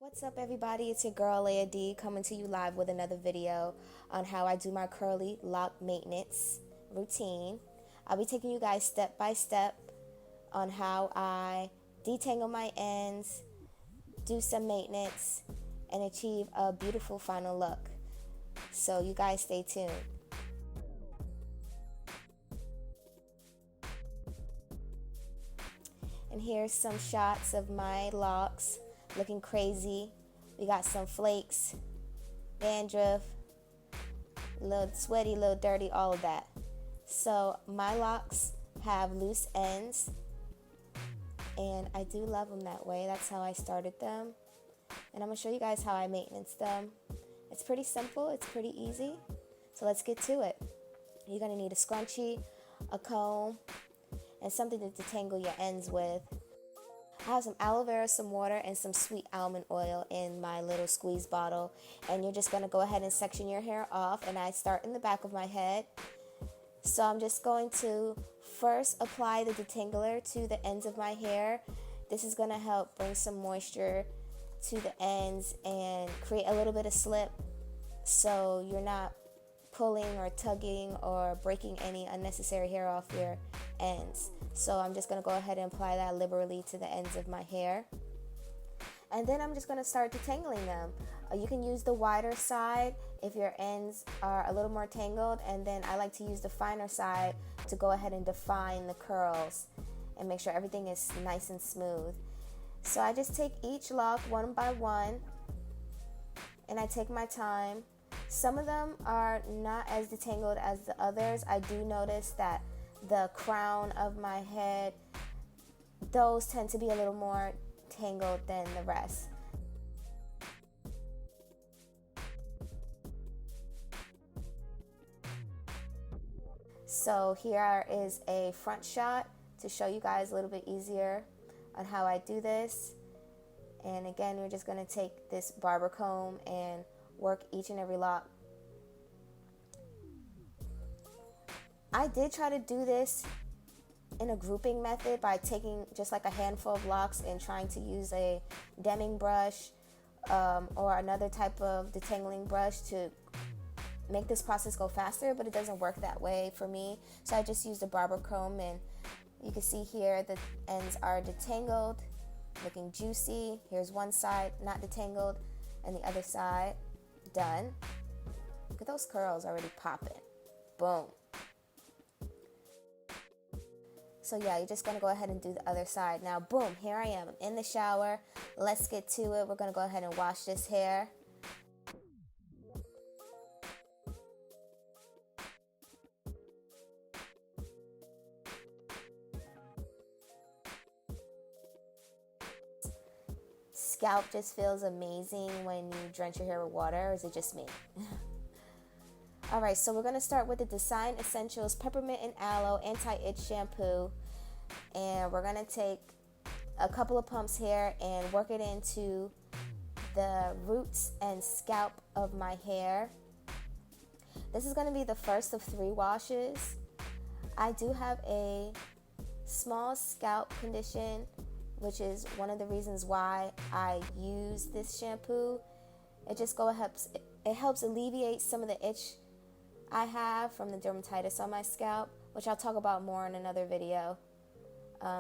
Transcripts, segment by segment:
What's up, everybody? It's your girl Leah D coming to you live with another video on how I do my curly lock maintenance routine. I'll be taking you guys step by step on how I detangle my ends, do some maintenance, and achieve a beautiful final look. So you guys stay tuned. And here's some shots of my locks looking crazy. We got some flakes, dandruff, a little sweaty, a little dirty, all of that. So my locks have loose ends, and I do love them that way. That's how I started them. And I'm gonna show you guys how I maintenance them. It's pretty simple, it's pretty easy. So let's get to it. You're gonna need a scrunchie, a comb, and something to detangle your ends with. I have some aloe vera, some water, and some sweet almond oil in my little squeeze bottle. And you're just going to go ahead and section your hair off. And I start in the back of my head. So I'm just going to first apply the detangler to the ends of my hair. This is going to help bring some moisture to the ends and create a little bit of slip, so you're not pulling or tugging or breaking any unnecessary hair off your ends. So I'm just going to go ahead and apply that liberally to the ends of my hair. And then I'm just going to start detangling them. You can use the wider side if your ends are a little more tangled, and then I like to use the finer side to go ahead and define the curls and make sure everything is nice and smooth. So I just take each lock one by one, and I take my time. Some of them are not as detangled as the others. I do notice that the crown of my head, those tend to be a little more tangled than the rest. So here is a front shot to show you guys a little bit easier on how I do this. And again, you're just going to take this barber comb and work each and every lock. I did try to do this in a grouping method by taking just like a handful of locks and trying to use a Deming brush or another type of detangling brush to make this process go faster, but it doesn't work that way for me. So I just used a barber comb, and you can see here the ends are detangled, looking juicy. Here's one side not detangled, and the other side done. Look at those curls already popping. Boom. So yeah, you're just going to go ahead and do the other side. Now, boom, here I am in the shower. Let's get to it. We're going to go ahead and wash this hair. Scalp just feels amazing when you drench your hair with water, or is it just me? Alright, so we're going to start with the Design Essentials Peppermint and Aloe Anti-Itch Shampoo. And we're going to take a couple of pumps here and work it into the roots and scalp of my hair. This is going to be the first of 3 washes. I do have a small scalp condition, which is one of the reasons why I use this shampoo. It helps alleviate some of the itch I have from the dermatitis on my scalp, which I'll talk about more in another video.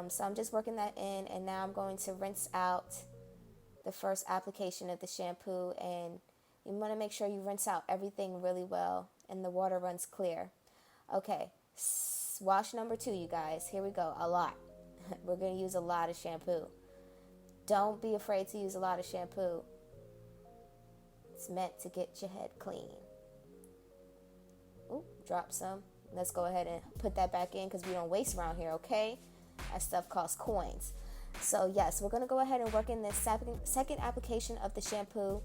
So I'm just working that in, and now I'm going to rinse out the first application of the shampoo, and you want to make sure you rinse out everything really well and the water runs clear. Okay, wash number 2, you guys. Here we go. A lot. We're going to use a lot of shampoo. Don't be afraid to use a lot of shampoo. It's meant to get your head clean. Ooh, drop some. Let's go ahead and put that back in because we don't waste around here, okay? That stuff costs coins. So yes, we're going to go ahead and work in this second application of the shampoo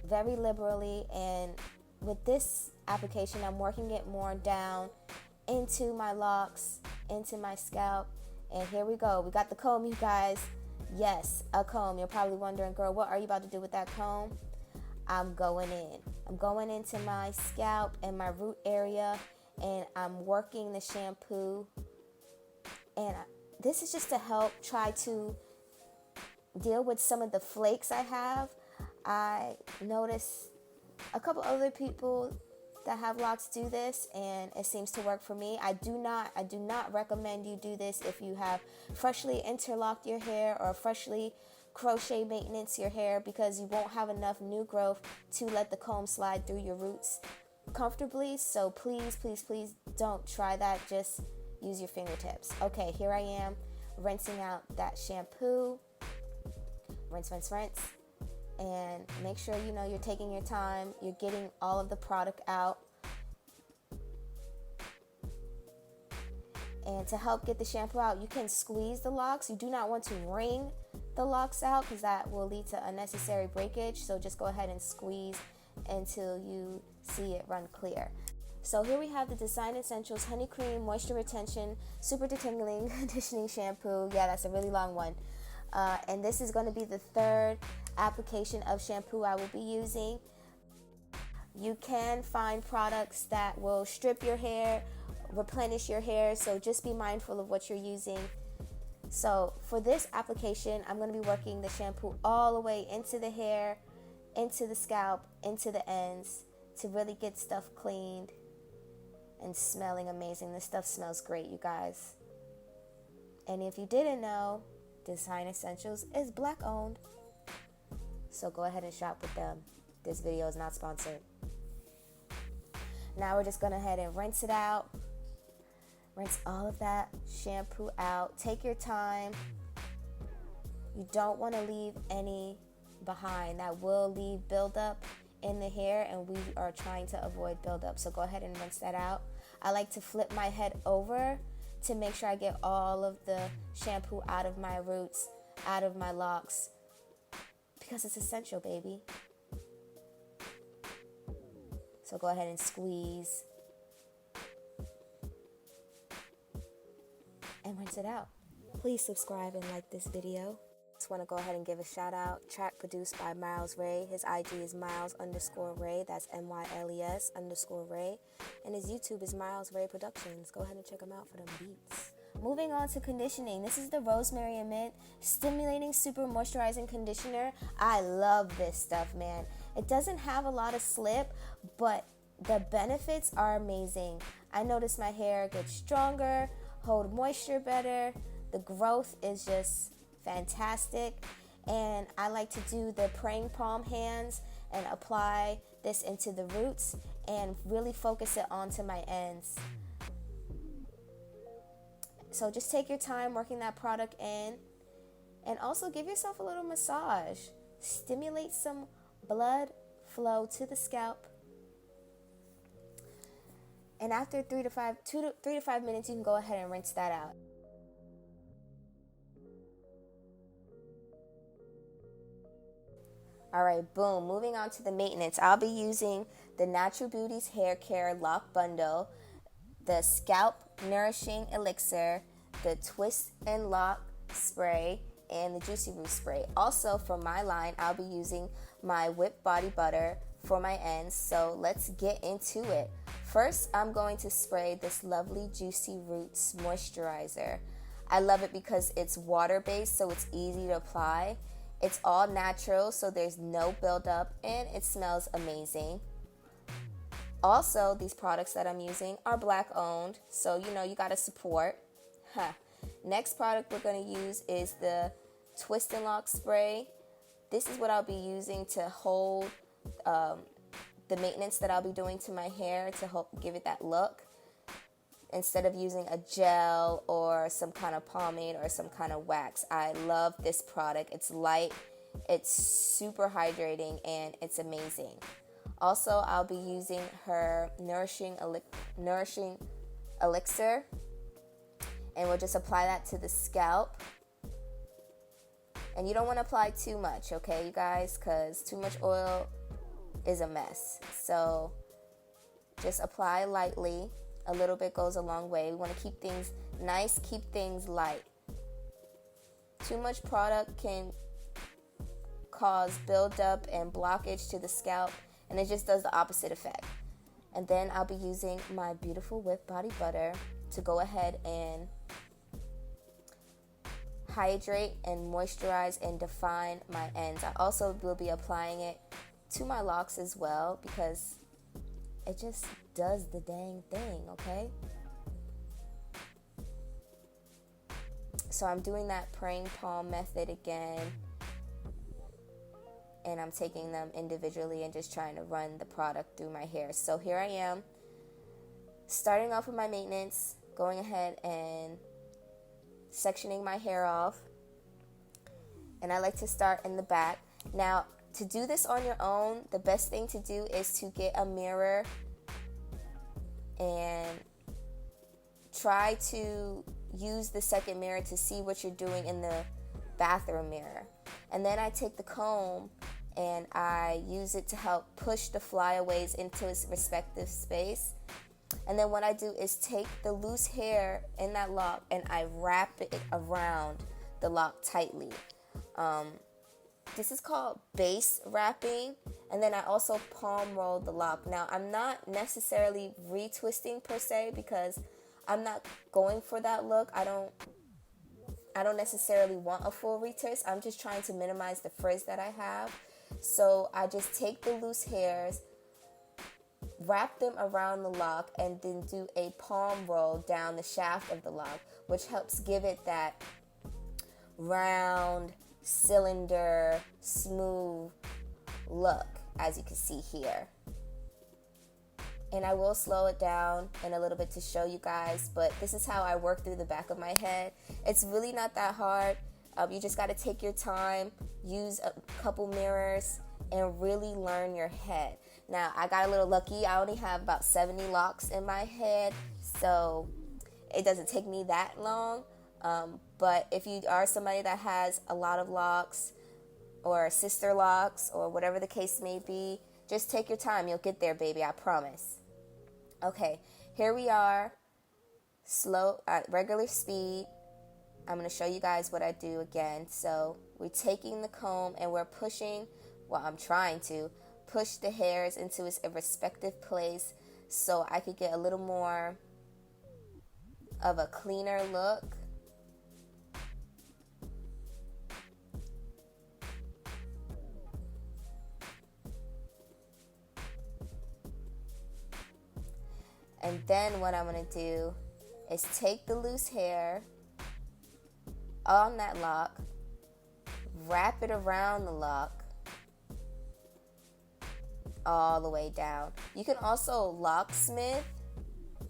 very liberally. And with this application, I'm working it more down into my locks, into my scalp. And here we go. We got the comb, you guys. Yes, a comb. You're probably wondering, girl, what are you about to do with that comb? I'm going in. I'm going into my scalp and my root area, and I'm working the shampoo. And this is just to help try to deal with some of the flakes I have. I noticed a couple other people that have locks do this, and it seems to work for me. I do not recommend you do this if you have freshly interlocked your hair or freshly crochet maintenance your hair, because you won't have enough new growth to let the comb slide through your roots comfortably. So please don't try that. Just use your fingertips. Okay, here I am rinsing out that shampoo. Rinse, and make sure you're taking your time, you're getting all of the product out. And to help get the shampoo out, you can squeeze the locks. You do not want to wring the locks out, because that will lead to unnecessary breakage. So just go ahead and squeeze until you see it run clear. So here we have the Design Essentials Honey Cream Moisture Retention Super Detangling Conditioning Shampoo. Yeah, that's a really long one. And this is going to be the third application of shampoo I will be using. You can find products that will strip your hair, replenish your hair, so just be mindful of what you're using. So for this application, I'm going to be working the shampoo all the way into the hair, into the scalp, into the ends, to really get stuff cleaned and smelling amazing. This stuff smells great, you guys. And if you didn't know, Design Essentials is Black owned, so go ahead and shop with them. This video is not sponsored. Now we're just going to head and rinse it out. Rinse all of that shampoo out. Take your time. You don't want to leave any behind. That will leave buildup in the hair, and we are trying to avoid buildup. So go ahead and rinse that out. I like to flip my head over to make sure I get all of the shampoo out of my roots, out of my locks, because it's essential, baby. So go ahead and squeeze and rinse it out. Please subscribe and like this video. Just want to go ahead and give a shout out. Track produced by Myles Ray. His IG is Myles_Ray. That's MYLES_Ray. And his YouTube is Myles Ray Productions. Go ahead and check him out for them beats. Moving on to conditioning. This is the Rosemary and Mint Stimulating Super Moisturizing Conditioner. I love this stuff, man. It doesn't have a lot of slip, but the benefits are amazing. I notice my hair gets stronger, hold moisture better. The growth is just fantastic. And I like to do the praying palm hands and apply this into the roots and really focus it onto my ends. So just take your time working that product in, and also give yourself a little massage. Stimulate some blood flow to the scalp. And after 3 to 5 minutes, you can go ahead and rinse that out. All right, boom. Moving on to the maintenance. I'll be using the Natural Beauty's Hair Care Lock Bundle, the Scalp Nourishing Elixir, the Twist and Lock Spray, and the Juicy Root Spray. Also, for my line, I'll be using my Whipped Body Butter for my ends. So let's get into it. First, I'm going to spray this lovely Juicy Roots Moisturizer. I love it because it's water-based, so it's easy to apply. It's all natural, so there's no buildup, and it smells amazing. Also, these products that I'm using are Black owned, so you gotta support. Next product we're gonna use is the Twist and Lock Spray. This is what I'll be using to hold the maintenance that I'll be doing to my hair to help give it that look, instead of using a gel or some kind of pomade or some kind of wax. I love this product. It's light, it's super hydrating, and it's amazing. Also, I'll be using her Nourishing Elixir, and we'll just apply that to the scalp. And you don't want to apply too much, okay, you guys, because too much oil is a mess. So just apply lightly. A little bit goes a long way. We want to keep things nice, keep things light. Too much product can cause buildup and blockage to the scalp, and it just does the opposite effect. And then I'll be using my beautiful Whipped Body Butter to go ahead and hydrate and moisturize and define my ends. I also will be applying it to my locks as well because it just does the dang thing, okay? So I'm doing that praying palm method again, and I'm taking them individually and just trying to run the product through my hair. So here I am, starting off with my maintenance, going ahead and sectioning my hair off. And I like to start in the back. Now, to do this on your own, the best thing to do is to get a mirror and try to use the second mirror to see what you're doing in the bathroom mirror. And then I take the comb and I use it to help push the flyaways into its respective space. And then what I do is take the loose hair in that lock and I wrap it around the lock tightly. This is called base wrapping. And then I also palm roll the lock. Now, I'm not necessarily retwisting per se because I'm not going for that look. I don't necessarily want a full retwist. I'm just trying to minimize the frizz that I have. So I just take the loose hairs, wrap them around the lock, and then do a palm roll down the shaft of the lock, which helps give it that round, cylinder, smooth look, as you can see here. And I will slow it down in a little bit to show you guys, but this is how I work through the back of my head. It's really not that hard. You just got to take your time, use a couple mirrors, and really learn your head. Now, I got a little lucky. I only have about 70 locks in my head, so it doesn't take me that long. But if you are somebody that has a lot of locks or sister locks or whatever the case may be, just take your time. You'll get there, baby. I promise. Okay, here we are. Slow, regular speed. I'm going to show you guys what I do again. So we're taking the comb and we're pushing, well, I'm trying to push the hairs into its respective place so I could get a little more of a cleaner look. And then what I'm going to do is take the loose hair on that lock, wrap it around the lock all the way down. You can also locksmith,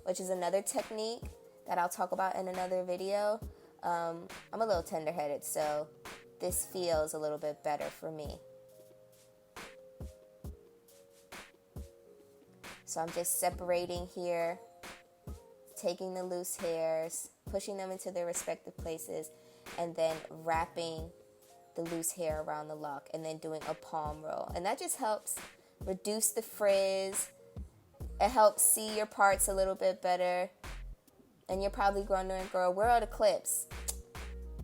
which is another technique that I'll talk about in another video. I'm a little tender-headed, so this feels a little bit better for me. So I'm just separating here, taking the loose hairs, pushing them into their respective places, and then wrapping the loose hair around the lock, and then doing a palm roll. And that just helps reduce the frizz. It helps see your parts a little bit better. And you're probably wondering, girl, where are the clips?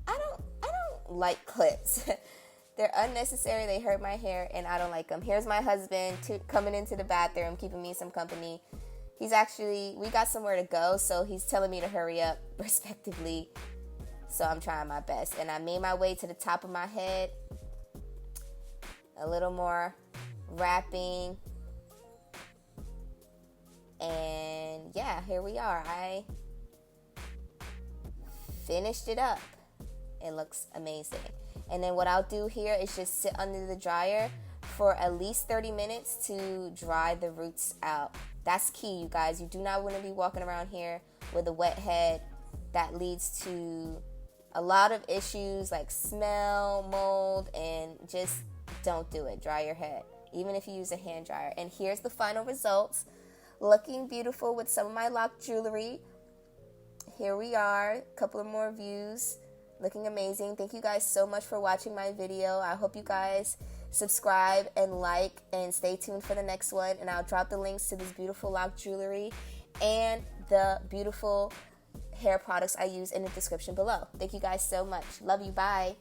I don't like clips. They're unnecessary. They hurt my hair, and I don't like them. Here's my husband coming into the bathroom, keeping me some company. We got somewhere to go, so he's telling me to hurry up, respectively. So I'm trying my best. And I made my way to the top of my head. A little more wrapping. And yeah, here we are. I finished it up. It looks amazing. And then what I'll do here is just sit under the dryer for at least 30 minutes to dry the roots out. That's key, you guys. You do not want to be walking around here with a wet head. That leads to a lot of issues like smell, mold, and just don't do it. Dry your head, even if you use a hand dryer. And here's the final results. Looking beautiful with some of my lock jewelry. Here we are, a couple of more views. Looking amazing. Thank you guys so much for watching my video. I hope you guys subscribe and like and stay tuned for the next one. And I'll drop the links to this beautiful lock jewelry and the beautiful hair products I use in the description below. Thank you guys so much. Love you. Bye.